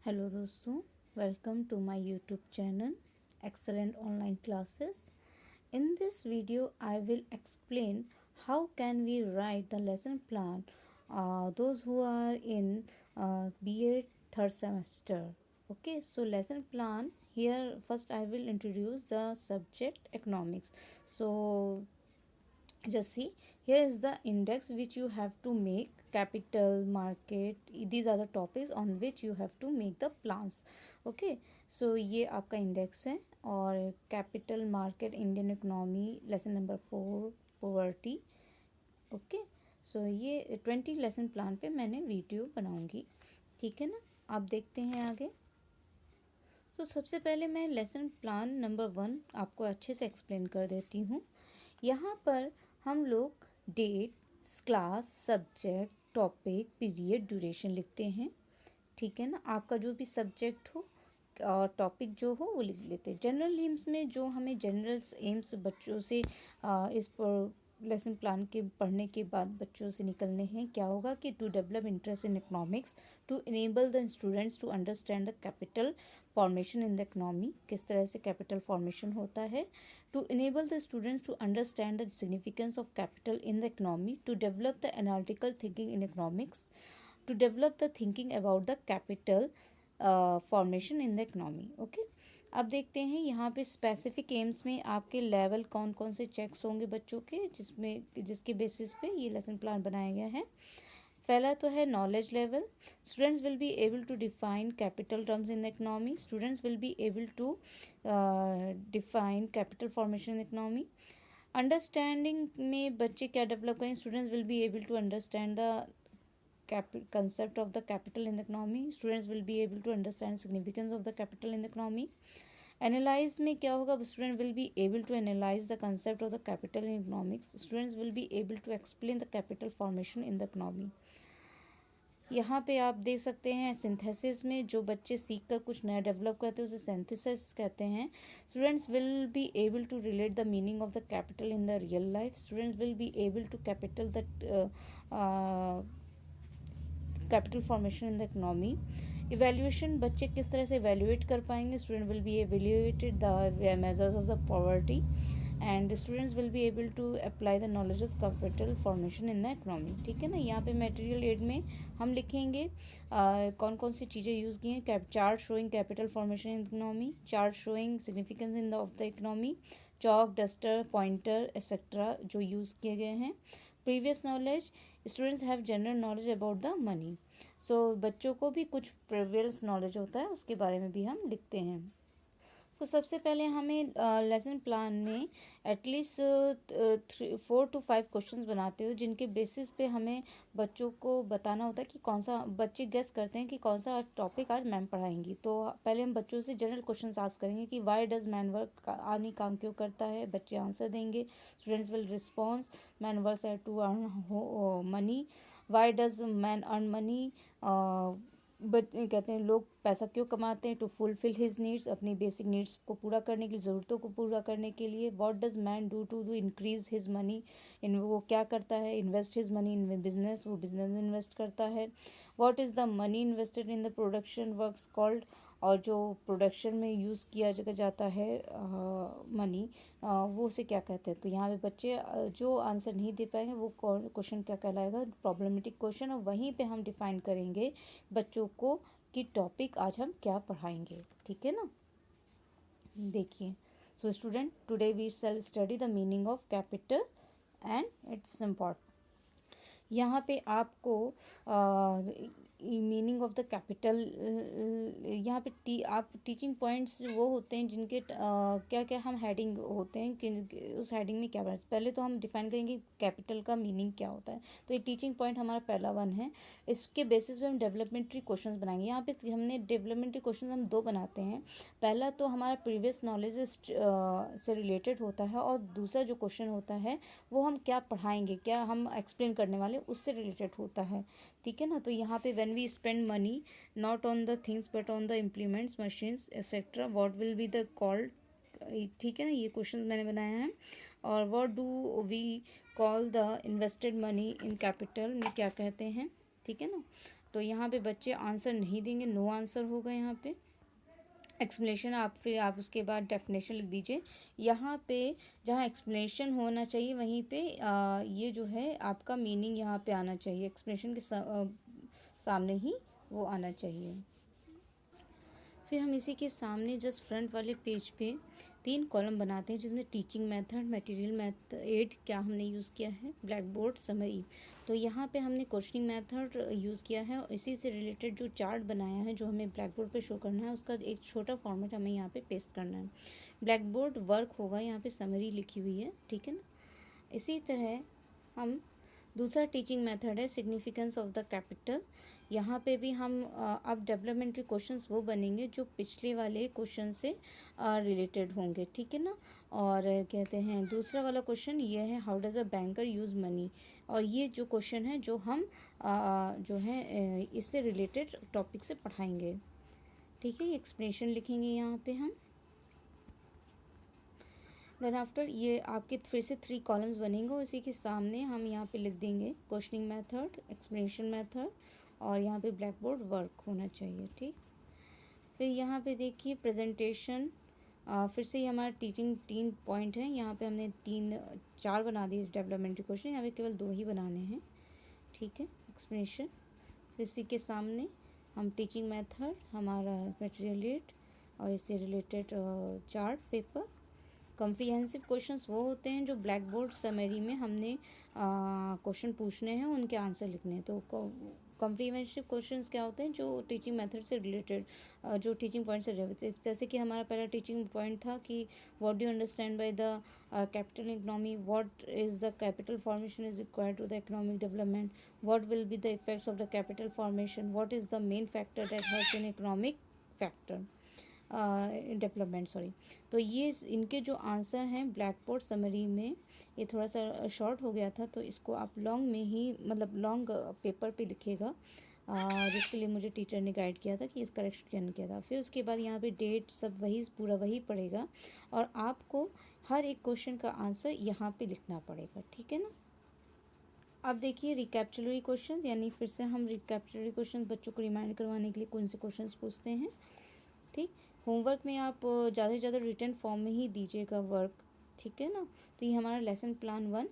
Hello दोस्तों, welcome to my YouTube channel Excellent Online Classes. In this video, I will explain how can we write the lesson plan those who are in BA third semester. Okay, so lesson plan here first I will introduce the subject economics. So just see, here is the index which you have to make. Capital market, these are the topics on which you have to make the plans. Okay, so ये आपका index है और capital market Indian economy lesson number 4 poverty. Okay, so ये 20 lesson plan पे मैंने video बनाऊंगी. ठीक है ना, आप देखते हैं आगे. तो सबसे पहले मैं लेसन प्लान नंबर 1 आपको अच्छे से एक्सप्लेन कर देती हूँ. यहाँ पर हम लोग date, class, subject, topic, period, duration लिखते हैं. ठीक है ना, आपका जो भी सब्जेक्ट हो और टॉपिक जो हो वो लिख लेते हैं. जनरल एम्स में जो हमें जनरल एम्स बच्चों से इस पर लेसन प्लान के पढ़ने के बाद बच्चों से निकलने हैं. क्या होगा कि to develop interest in economics, to enable the students to understand the capital formation in the economy, किस तरह से कैपिटल फॉर्मेशन होता है. To enable the students to understand the significance of capital in the economy, to develop the analytical thinking in economics, to develop the thinking about the capital formation in the economy. Okay, अब देखते हैं यहाँ पे specific AIIMS में आपके level कौन कौन से चेक्स होंगे बच्चों के, जिसके बेसिस पे ये लेसन प्लान बनाया गया है. पहला तो है knowledge level. Students will be able to define capital terms in the economy. Students will be able to define capital formation in economy. Understanding में बच्चे क्या डेवलप करें. Students will be able to understand the concept of the capital in the economy. Students will be able to understand significance of the capital in the economy. Analyze में क्या होगा. Student will be able to analyze the concept of the capital in economics. Students will be able to explain the capital formation in the economy. यहाँ पे आप देख सकते हैं synthesis में जो बच्चे सीख कर कुछ नया डेवलप करते हैं उसे सिंथेसिस कहते हैं. Students will be able to relate the meaning of the capital in the real life. Students will be able to capital formation in the economy. Evaluation, बच्चे किस तरह से इवेल्यूएट कर पाएंगे. Student will be evaluated the measures of the poverty and students will be able to apply the knowledge of capital formation in the economy. ठीक है ना, यहाँ पे मटेरियल एड में हम लिखेंगे कौन कौन सी चीज़ें यूज़ की हैं. Chart showing capital formation in economy, chart showing significance in the of the economy, chalk, duster, pointer etcetera जो यूज़ किए गए हैं. Previous knowledge, students have general knowledge about the money. So बच्चों को भी कुछ प्रीवियस नॉलेज होता है उसके बारे में भी हम लिखते हैं. तो सबसे पहले हमें लेसन प्लान में एटलीस्ट 4 to 5 क्वेश्चंस बनाते हो जिनके बेसिस पे हमें बच्चों को बताना होता है कि कौन सा, बच्चे गेस करते हैं कि कौन सा टॉपिक आज मैम पढ़ाएंगी. तो पहले हम बच्चों से जनरल क्वेश्चंस आस्क करेंगे कि वाई डज मैन वर्क, आदमी काम क्यों करता है. बच्चे आंसर देंगे. Students will response man works to earn money. Why does man earn money, कहते हैं लोग पैसा क्यों कमाते हैं. टू फुलफिल हिज नीड्स, अपनी बेसिक नीड्स को पूरा करने की, ज़रूरतों को पूरा करने के लिए. What does man do to increase his money, वो क्या करता है. Invest his money in business, वो बिजनेस में इन्वेस्ट करता है. What is the money invested in the production works called, और जो प्रोडक्शन में यूज़ किया जाता है मनी, वो उसे क्या कहते हैं. तो यहाँ पे बच्चे जो आंसर नहीं दे पाएंगे वो क्वेश्चन क्या कहलाएगा, प्रॉब्लमेटिक क्वेश्चन. और वहीं पे हम डिफाइन करेंगे बच्चों को कि टॉपिक आज हम क्या पढ़ाएंगे. ठीक है ना, देखिए. So student, today we shall study the meaning of capital and its important. यहाँ पे आपको मीनिंग ऑफ द कैपिटल, यहाँ पे आप टीचिंग पॉइंट्स वो होते हैं जिनके क्या क्या हम हेडिंग होते हैं कि उस हेडिंग में क्या बनाए. पहले तो हम डिफाइन करेंगे कैपिटल का मीनिंग क्या होता है. तो ये टीचिंग पॉइंट हमारा पहला 1 है. इसके बेसिस पे हम डेवलपमेंट्री क्वेश्चंस बनाएंगे. यहाँ पे हमने डेवलपमेंट्री क्वेश्चन हम 2 बनाते हैं. पहला तो हमारा प्रीवियस नॉलेज से रिलेटेड होता है और दूसरा जो क्वेश्चन होता है वो हम क्या पढ़ाएंगे, क्या हम एक्सप्लेन करने वाले उससे रिलेटेड होता है. ठीक है ना, तो यहाँ पे when we spend money not on the things but on the implements, machines etcetera, what will be the called. ठीक है ना, ये क्वेश्चन मैंने बनाया है. और what do we call the invested money in capital में क्या कहते हैं. ठीक है ना, तो यहाँ पे बच्चे आंसर नहीं देंगे, नो आंसर होगा यहाँ पे। एक्सप्लेनेशन फिर आप उसके बाद डेफिनेशन लिख दीजिए। यहाँ पे जहाँ एक्सप्लेनेशन होना चाहिए वहीं पे ये जो है आपका मीनिंग यहाँ पे आना चाहिए, एक्सप्लेनेशन के सामने ही वो आना चाहिए। फिर हम इसी के सामने जस्ट फ्रंट वाले पेज पे 3 कॉलम बनाते हैं, जिसमें टीचिंग मेथड, मटेरियल मेथड क्या हमने यूज़ किया है, ब्लैक बोर्ड, समरी। तो यहाँ पे हमने क्वेश्चनिंग मेथड यूज़ किया है और इसी से रिलेटेड जो चार्ट बनाया है जो हमें ब्लैक बोर्ड पे शो करना है, उसका एक छोटा फॉर्मेट हमें यहाँ पे पेस्ट करना है। ब्लैक बोर्ड वर्क होगा, यहाँ पे समरी लिखी हुई है, ठीक है ना। इसी तरह हम दूसरा टीचिंग मेथड है सिग्निफिकेंस ऑफ द कैपिटल। यहाँ पे भी हम अब डेवलपमेंटरी क्वेश्चंस वो बनेंगे जो पिछले वाले क्वेश्चन से रिलेटेड होंगे, ठीक है ना। और कहते हैं दूसरा वाला क्वेश्चन ये है, how does a banker use money. और ये जो क्वेश्चन है जो हम जो है इससे रिलेटेड टॉपिक से पढ़ाएंगे, ठीक है। एक्सप्लेनेशन लिखेंगे यहाँ पे हम। देन आफ्टर ये आपके फिर से 3 कॉलम्स बनेंगे और इसी के सामने हम यहाँ पे लिख देंगे क्वेश्चनिंग मेथड, एक्सप्लेनेशन मेथड और यहाँ पे ब्लैक बोर्ड वर्क होना चाहिए, ठीक। फिर यहाँ पे देखिए प्रेजेंटेशन, फिर से ये हमारा टीचिंग 3 पॉइंट हैं। यहाँ पे हमने 4 बना दिए डेवलपमेंटरी क्वेश्चन, यहाँ पे केवल 2 ही बनाने हैं, ठीक है। एक्सप्लेनेशन, फिर इसी के सामने हम टीचिंग मेथड, हमारा मटेरियल रेट और इससे related chart paper. Comprehensive questions वो होते हैं जो ब्लैक बोर्ड समरी में हमने क्वेश्चन पूछने हैं, उनके आंसर लिखने हैं। तो कॉम्प्रिहेंसिव क्वेश्चंस क्या होते हैं, जो टीचिंग मेथड से रिलेटेड, जो टीचिंग पॉइंट से रिलेटेड। जैसे कि हमारा पहला टीचिंग पॉइंट था कि what do you understand by the capital economy, what is the capital formation is required to the economic development, what will be the effects of the capital formation, what is the main factor that helps in economic factor development, sorry. तो ये इनके जो answer हैं black board summary में, ये थोड़ा सा short हो गया था तो इसको आप लॉन्ग में ही, मतलब लॉन्ग पेपर पे लिखेगा, जिसके लिए मुझे टीचर ने गाइड किया था कि इस करेक्शन किया था। फिर उसके बाद यहाँ पे डेट सब वही पूरा वही पड़ेगा और आपको हर एक क्वेश्चन का आंसर यहाँ पे लिखना पड़ेगा, ठीक है ना। अब देखिए रिकैप्चुलरी क्वेश्चंस, यानी फिर से हम रिकैप्चुलरी क्वेश्चंस बच्चों को रिमाइंड करवाने के लिए कौन से क्वेश्चंस पूछते हैं, ठीक। होमवर्क में आप ज़्यादा से ज़्यादा रिटन फॉर्म में ही दीजिएगा वर्क, ठीक है ना। तो ये हमारा lesson plan 1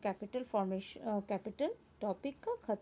capital formation capital topic का खत्म।